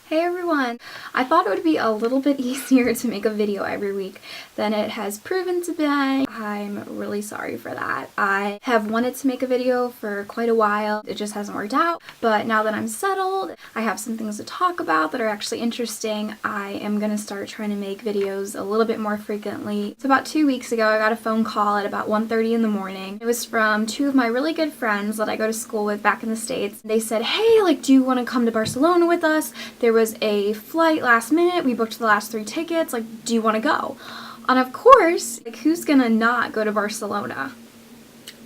Hey everyone! I thought it would be a little bit easier to make a video every week than it has proven to be. I'm really sorry for that. I have wanted to make a video for quite a while. It just hasn't worked out. But now that I'm settled, I have some things to talk about that are actually interesting. I am going to start trying to make videos a little bit more frequently. So about 2 weeks ago, I got a phone call at about 1:30 in the morning. It was from two of my really good friends that I go to school with back in the States. They said, hey, do you want to come to Barcelona with us? There was a flight last minute. We booked the last 3 tickets. Do you want to go? And of course, who's gonna not go to Barcelona?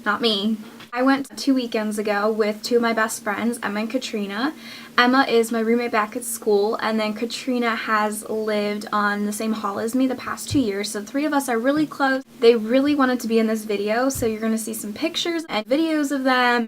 Not me. I went 2 weekends ago with two of my best friends, Emma and Katrina. Emma is my roommate back at school, and then Katrina has lived on the same hall as me the past 2 years, so the three of us are really close. They really wanted to be in this video, so you're gonna see some pictures and videos of them.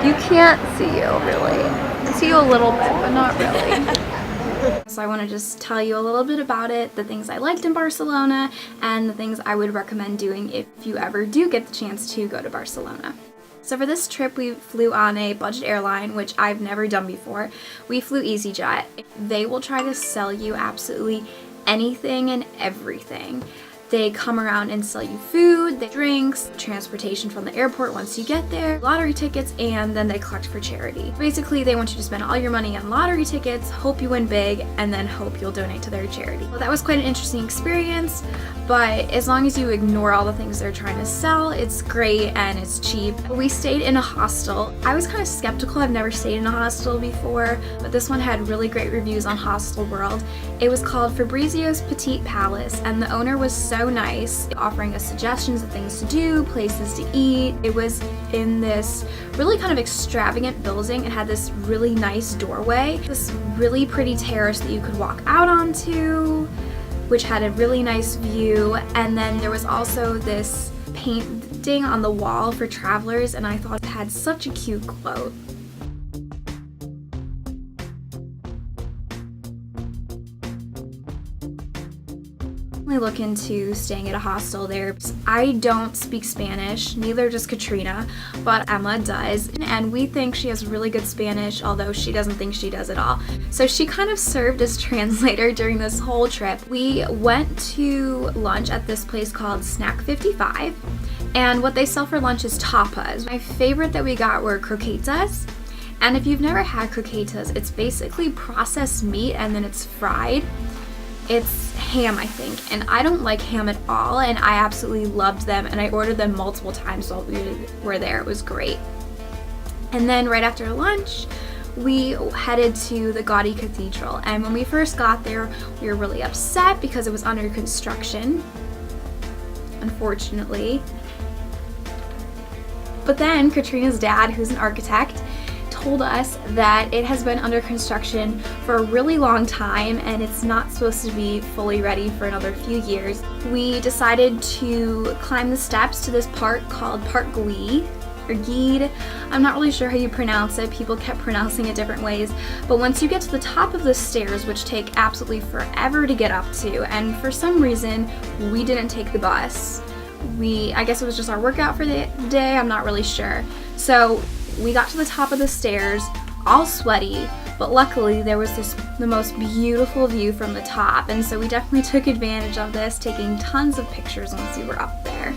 You can't see you, really. I see you a little bit, but not really. So I want to just tell you a little bit about it, the things I liked in Barcelona, and the things I would recommend doing if you ever do get the chance to go to Barcelona. So for this trip, we flew on a budget airline, which I've never done before. We flew EasyJet. They will try to sell you absolutely anything and everything. They come around and sell you food, drinks, transportation from the airport once you get there, lottery tickets, and then they collect for charity. Basically, they want you to spend all your money on lottery tickets, hope you win big, and then hope you'll donate to their charity. Well, that was quite an interesting experience, but as long as you ignore all the things they're trying to sell, it's great and it's cheap. We stayed in a hostel. I was kind of skeptical. I've never stayed in a hostel before, but this one had really great reviews on Hostel World. It was called Fabrizio's Petit Palace, and the owner was so nice, offering us suggestions of things to do, places to eat. It was in this really kind of extravagant building. It had this really nice doorway, this really pretty terrace that you could walk out onto, which had a really nice view, and then there was also this painting on the wall for travelers, and I thought it had such a cute quote. Look into staying at a hostel there. I don't speak Spanish, neither does Katrina, but Emma does, and we think she has really good Spanish, although she doesn't think she does at all. So she kind of served as translator during this whole trip. We went to lunch at this place called Snack 55, and what they sell for lunch is tapas. My favorite that we got were croquetas, and if you've never had croquetas, it's basically processed meat and then it's fried. It's ham, I think, and I don't like ham at all, and I absolutely loved them, and I ordered them multiple times while we were there. It was great. And then right after lunch, we headed to the Gaudi Cathedral, and when we first got there, we were really upset because it was under construction, unfortunately. But then Katrina's dad, who's an architect, told us that it has been under construction for a really long time and it's not supposed to be fully ready for another few years. We decided to climb the steps to this park called Parc or Guide. I'm not really sure how you pronounce it. People kept pronouncing it different ways. But once you get to the top of the stairs, which take absolutely forever to get up to, and for some reason we didn't take the bus. I guess it was just our workout for the day. I'm not really sure. So we got to the top of the stairs, all sweaty, but luckily there was the most beautiful view from the top, and so we definitely took advantage of this, taking tons of pictures once we were up there.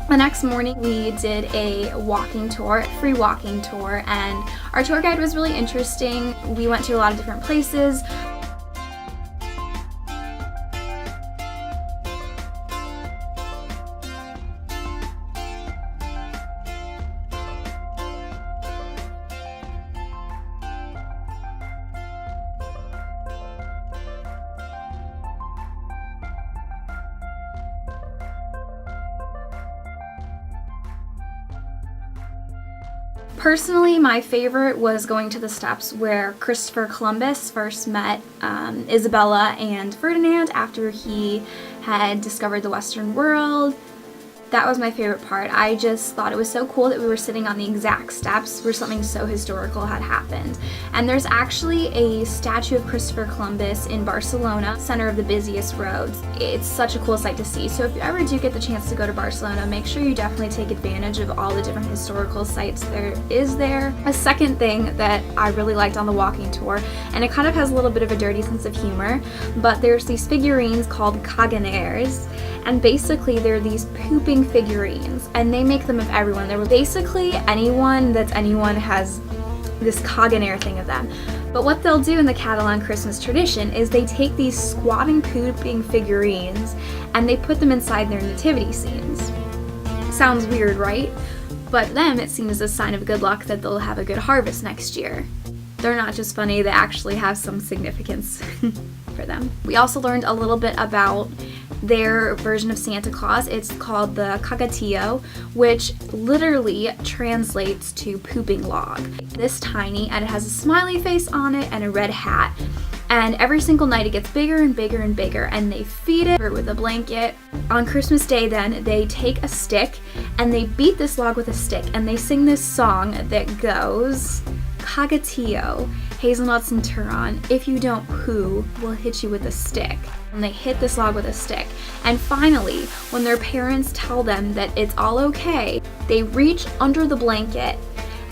The next morning we did a free walking tour, and our tour guide was really interesting. We went to a lot of different places. Personally, my favorite was going to the steps where Christopher Columbus first met Isabella and Ferdinand after he had discovered the Western world. That was my favorite part. I just thought it was so cool that we were sitting on the exact steps where something so historical had happened. And there's actually a statue of Christopher Columbus in Barcelona, center of the busiest roads. It's such a cool sight to see. So if you ever do get the chance to go to Barcelona, make sure you definitely take advantage of all the different historical sites there is there. A second thing that I really liked on the walking tour, and it kind of has a little bit of a dirty sense of humor, but there's these figurines called caganeres, and basically they're these pooping figurines, and they make them of everyone. They're basically anyone has this caganere thing of them. But what they'll do in the Catalan Christmas tradition is they take these squatting, pooping figurines and they put them inside their nativity scenes. Sounds weird, right? But them, it seems a sign of good luck that they'll have a good harvest next year. They're not just funny, they actually have some significance for them. We also learned a little bit about their version of Santa Claus. It's called the cagatillo, which literally translates to pooping log. This tiny, and it has a smiley face on it and a red hat. And every single night it gets bigger and bigger and bigger, and they feed it with a blanket. On Christmas Day then, they take a stick and they beat this log with a stick, and they sing this song that goes, "Cagatillo, hazelnuts and turon, if you don't poo, we'll hit you with a stick." And they hit this log with a stick. And finally, when their parents tell them that it's all okay, they reach under the blanket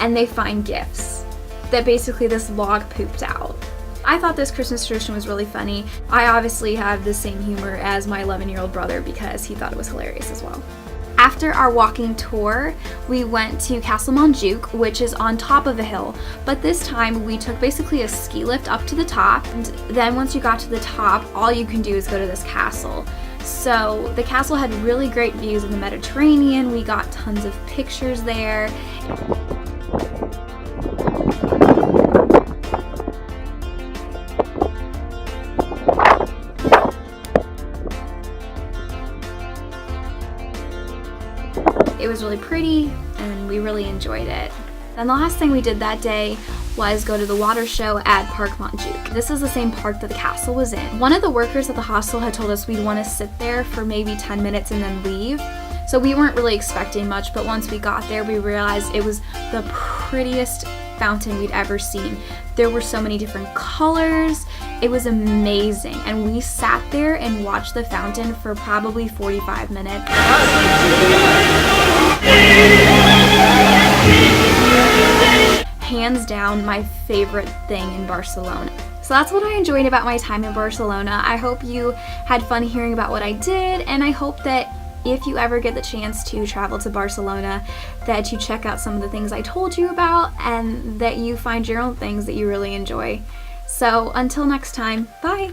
and they find gifts that basically this log pooped out. I thought this Christmas tradition was really funny. I obviously have the same humor as my 11-year-old brother because he thought it was hilarious as well. After our walking tour, we went to Castle Mon Zouk, which is on top of a hill, but this time we took basically a ski lift up to the top, and then once you got to the top, all you can do is go to this castle. So the castle had really great views of the Mediterranean. We got tons of pictures there. It was really pretty and we really enjoyed it. Then the last thing we did that day was go to the water show at Parc Mon Zouk. This is the same park that the castle was in. One of the workers at the hostel had told us we'd want to sit there for maybe 10 minutes and then leave. So we weren't really expecting much, but once we got there we realized it was the prettiest fountain we'd ever seen. There were so many different colors. It was amazing, and we sat there and watched the fountain for probably 45 minutes. Hands down, my favorite thing in Barcelona. So that's what I enjoyed about my time in Barcelona. I hope you had fun hearing about what I did, and I hope that if you ever get the chance to travel to Barcelona, that you check out some of the things I told you about and that you find your own things that you really enjoy. So until next time, bye!